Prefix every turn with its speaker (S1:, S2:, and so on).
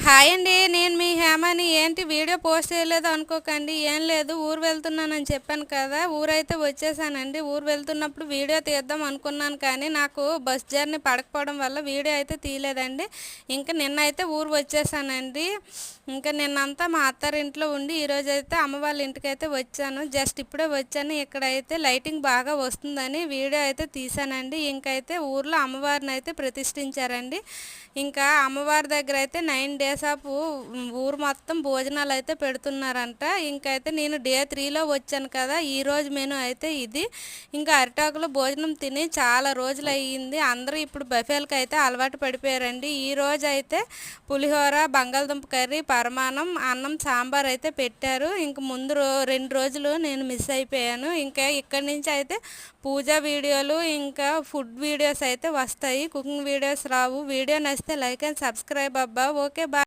S1: Hi అండి. నేను మీ హేమని. ఏంటి వీడియో పోస్ట్ చేయలేదు అనుకోకండి. ఏం లేదు, ఊరు వెళ్తున్నానని చెప్పాను కదా, ఊరైతే వచ్చేసానండి. ఊరు వెళ్తున్నప్పుడు వీడియో తీద్దాం అనుకున్నాను, కానీ నాకు బస్ జర్నీ పడకపోవడం వల్ల వీడియో అయితే తీయలేదండి. ఇంకా నిన్నైతే ఊరు వచ్చేసానండి. ఇంకా నిన్నంతా మా అత్తారింట్లో ఉండి ఈరోజు అయితే అమ్మ వాళ్ళ ఇంటికి అయితే వచ్చాను. జస్ట్ ఇప్పుడే వచ్చాను. ఇక్కడైతే లైటింగ్ బాగా వస్తుందని వీడియో అయితే తీసానండి. ఇంకైతే ఊర్లో అమ్మవారిని అయితే ప్రతిష్ఠించారండి. ఇంకా అమ్మవారి దగ్గర అయితే 9 days ఆఫ్ ఊరు మొత్తం భోజనాలు అయితే పెడుతున్నారంట. ఇంకైతే నేను డే 3లో వచ్చాను కదా, ఈరోజు మెను అయితే ఇది. ఇంకా అరిటాకులో భోజనం తిని చాలా రోజులు అయ్యింది. అందరూ ఇప్పుడు బఫేలకు అయితే అలవాటు పడిపోయారండి. ఈరోజు అయితే పులిహోర, బంగాళదుంప కర్రీ, పరమాన్నం, అన్నం, సాంబార్ అయితే పెట్టారు. ఇంక ముందు 2 రోజులు నేను మిస్ అయిపోయాను. ఇంకా ఇక్కడి నుంచి అయితే పూజా వీడియోలు ఇంకా ఫుడ్ వీడియోస్ అయితే వస్తాయి, కుకింగ్ వీడియోస్ రావు. వీడియో నచ్చితే లైక్ అండ్ సబ్స్క్రైబ్ అబ్బా. Okay, bye.